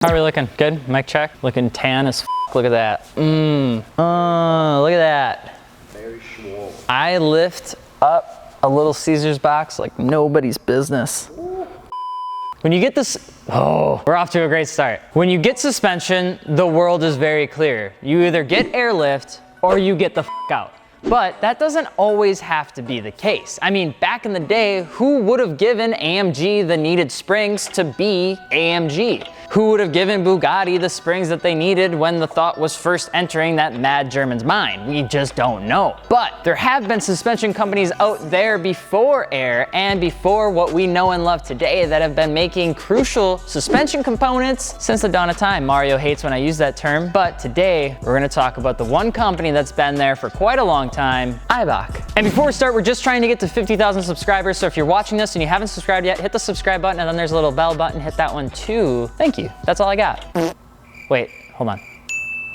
How are we looking? Good? Mic check? Looking tan as f***. Look at that. Look at that. Very swole. I lift up a Little Caesars box like nobody's business. When you get this, we're off to a great start. When you get suspension, the world is very clear. You either get airlift or you get the f*** out. But that doesn't always have to be the case. I mean, back in the day, who would have given AMG the needed springs to be AMG? Who would have given Bugatti the springs that they needed when the thought was first entering that mad German's mind? We just don't know. But there have been suspension companies out there before Air and before what we know and love today that have been making crucial suspension components since the dawn of time. Mario hates when I use that term, but today we're gonna talk about the one company that's been there for quite a long time, Eibach. And before we start, we're just trying to get to 50,000 subscribers, so if you're watching this and you haven't subscribed yet, hit the subscribe button, and then there's a little bell button, hit that one too. Thank you. That's all I got. Wait, hold on.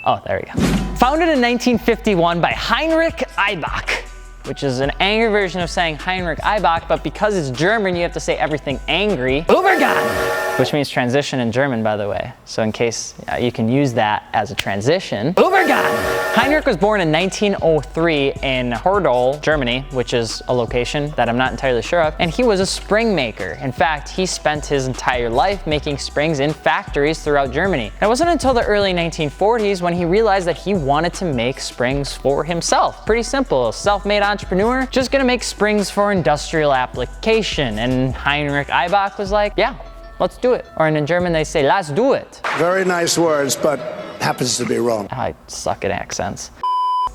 Oh, there we go. Founded in 1951 by Heinrich Eibach, which is an angry version of saying Heinrich Eibach, but because it's German, you have to say everything angry. Übergang, which means transition in German, by the way. So in case you can use that as a transition. Übergang. Heinrich was born in 1903 in Herdol, Germany, which is a location that I'm not entirely sure of, and he was a spring maker. In fact, he spent his entire life making springs in factories throughout Germany. And it wasn't until the early 1940s when he realized that he wanted to make springs for himself. Pretty simple, self-made entrepreneur, just gonna make springs for industrial application. And Heinrich Eibach was like, yeah, let's do it. Or in German, they say, lass du it. Very nice words, but happens to be wrong. I suck at accents.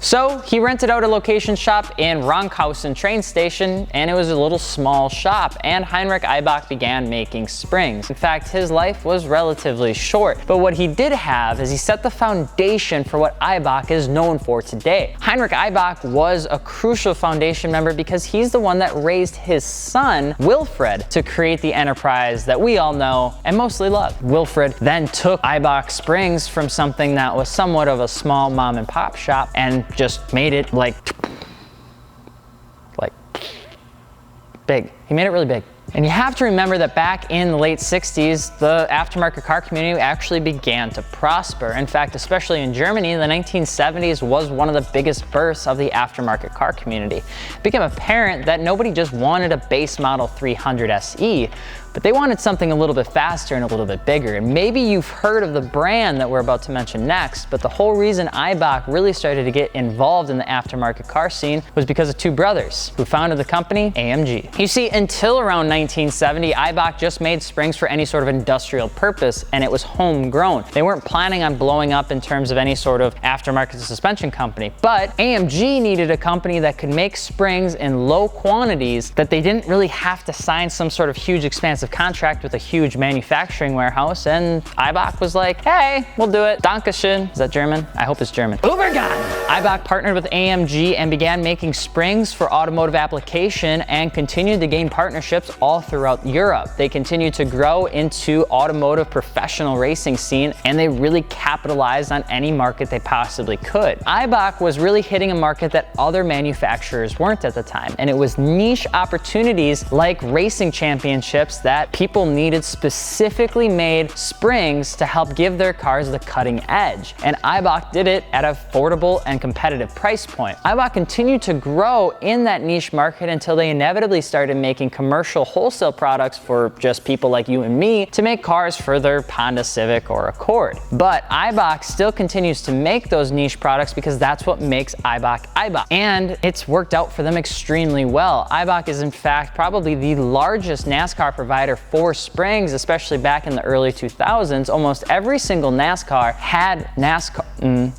So he rented out a location shop in Ronkhausen train station, and it was a little small shop, and Heinrich Eibach began making springs. In fact, his life was relatively short, but what he did have is he set the foundation for what Eibach is known for today. Heinrich Eibach was a crucial foundation member because he's the one that raised his son, Wilfred, to create the enterprise that we all know and mostly love. Wilfred then took Eibach Springs from something that was somewhat of a small mom and pop shop and just made it like big. He made it really big. And you have to remember that back in the late 60s, the aftermarket car community actually began to prosper. In fact, especially in Germany, the 1970s was one of the biggest bursts of the aftermarket car community. It became apparent that nobody just wanted a base model 300 SE, but they wanted something a little bit faster and a little bit bigger. And maybe you've heard of the brand that we're about to mention next, but the whole reason Eibach really started to get involved in the aftermarket car scene was because of two brothers who founded the company, AMG. You see, until around 1970, Eibach just made springs for any sort of industrial purpose, and it was homegrown. They weren't planning on blowing up in terms of any sort of aftermarket suspension company, but AMG needed a company that could make springs in low quantities that they didn't really have to sign some sort of huge expansive contract with a huge manufacturing warehouse, and Eibach was like, hey, we'll do it. Dankeschön. Is that German? I hope it's German. Übergang. Eibach partnered with AMG and began making springs for automotive application and continued to gain partnerships all throughout Europe. They continued to grow into automotive professional racing scene, and they really capitalized on any market they possibly could. Eibach was really hitting a market that other manufacturers weren't at the time, and it was niche opportunities like racing championships that people needed specifically made springs to help give their cars the cutting edge. And Eibach did it at an affordable and competitive price point. Eibach continued to grow in that niche market until they inevitably started making commercial wholesale products for just people like you and me to make cars for their Honda Civic or Accord. But Eibach still continues to make those niche products because that's what makes Eibach Eibach. And it's worked out for them extremely well. Eibach is in fact probably the largest NASCAR provider for springs, especially back in the early 2000s. Almost every single NASCAR had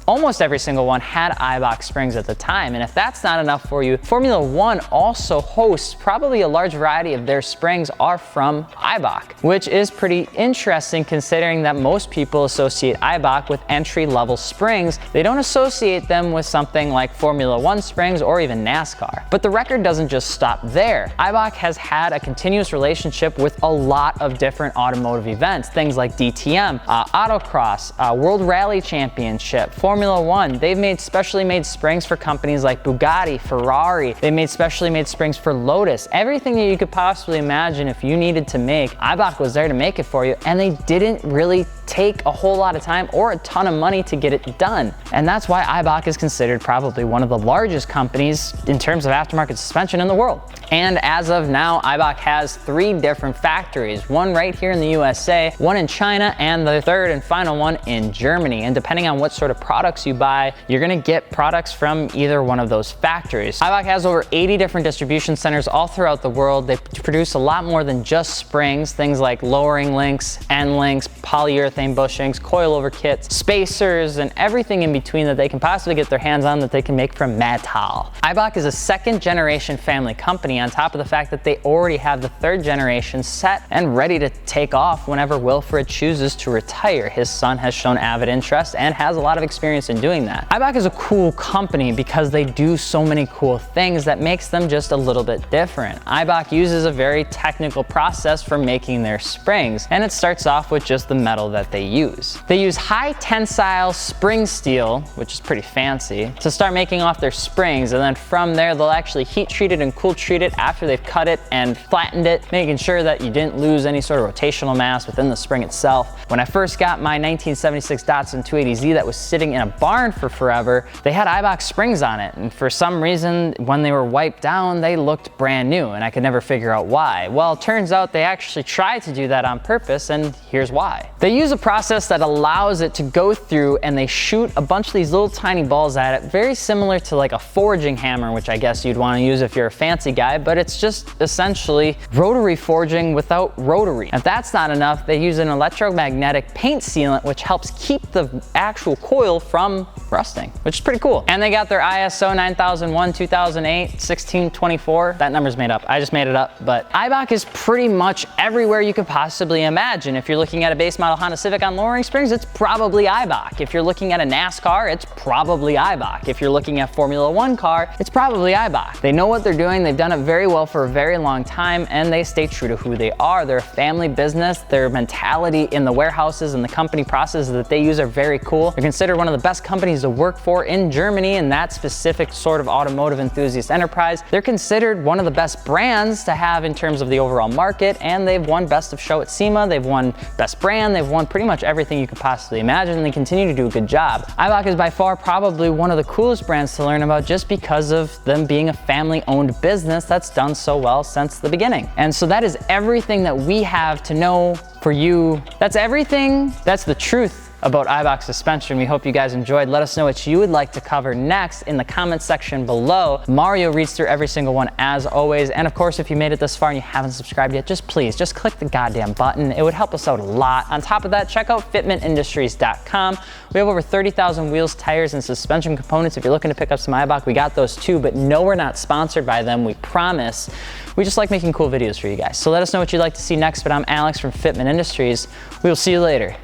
almost every single one had Eibach springs at the time. And if that's not enough for you, Formula One also hosts probably a large variety of their springs are from Eibach, which is pretty interesting considering that most people associate Eibach with entry-level springs. They don't associate them with something like Formula One springs or even NASCAR. But the record doesn't just stop there. Eibach has had a continuous relationship with a lot of different automotive events, things like DTM, Autocross, World Rally Championship, Championship, Formula One. They've made specially made springs for companies like Bugatti, Ferrari. They made specially made springs for Lotus. Everything that you could possibly imagine if you needed to make, Eibach was there to make it for you, and they didn't really take a whole lot of time or a ton of money to get it done. And that's why Eibach is considered probably one of the largest companies in terms of aftermarket suspension in the world. And as of now, Eibach has 3 different factories, one right here in the USA, one in China, and the third and final one in Germany. And depending on what sort of products you buy, you're gonna get products from either one of those factories. Eibach has over 80 different distribution centers all throughout the world. They produce a lot more than just springs, things like lowering links, end links, polyurethane bushings, coilover kits, spacers, and everything in between that they can possibly get their hands on that they can make from metal. Eibach is a 2nd generation family company on top of the fact that they already have the 3rd generation set and ready to take off whenever Wilfred chooses to retire. His son has shown avid interest and has a lot of experience in doing that. Eibach is a cool company because they do so many cool things that makes them just a little bit different. Eibach uses a very technical process for making their springs, and it starts off with just the metal that they use. They use high-tensile spring steel, which is pretty fancy, to start making off their springs, and then from there they'll actually heat treat it and cool treat it after they've cut it and flattened it, making sure that you didn't lose any sort of rotational mass within the spring itself. When I first got my 1976 Datsun 280Z that was sitting in a barn for forever, they had Eibach springs on it, and for some reason when they were wiped down they looked brand new, and I could never figure out why. Well, it turns out they actually tried to do that on purpose, and here's why. They use a process that allows it to go through, and they shoot a bunch of these little tiny balls at it, very similar to like a forging hammer, which I guess you'd want to use if you're a fancy guy, but it's just essentially rotary forging without rotary. If that's not enough, they use an electromagnetic paint sealant, which helps keep the actual coil from rusting, which is pretty cool. And they got their ISO 9001, 2008, 1624. That number's made up. I just made it up, but Eibach is pretty much everywhere you could possibly imagine. If you're looking at a base model Honda Civic on lowering springs, it's probably Eibach. If you're looking at a NASCAR, it's probably Eibach. If you're looking at Formula One car, it's probably Eibach. They know what they're doing, they've done it very well for a very long time, and they stay true to who they are. They're a family business. Their mentality in the warehouses and the company processes that they use are very cool. They're considered one of the best companies to work for in Germany in that specific sort of automotive enthusiast enterprise. They're considered one of the best brands to have in terms of the overall market, and they've won Best of Show at SEMA, they've won Best Brand, they've won pretty much everything you could possibly imagine, and they continue to do a good job. Eibach is by far probably one of the coolest brands to learn about just because of them being a family-owned business that's done so well since the beginning. And so that is everything that we have to know for you. That's everything. That's the truth about Eibach Suspension. We hope you guys enjoyed. Let us know what you would like to cover next in the comment section below. Mario reads through every single one as always. And of course, if you made it this far and you haven't subscribed yet, just click the goddamn button. It would help us out a lot. On top of that, check out fitmentindustries.com. We have over 30,000 wheels, tires, and suspension components. If you're looking to pick up some Eibach, we got those too, but no, we're not sponsored by them, we promise. We just like making cool videos for you guys. So let us know what you'd like to see next, but I'm Alex from Fitment Industries. We will see you later.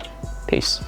Peace.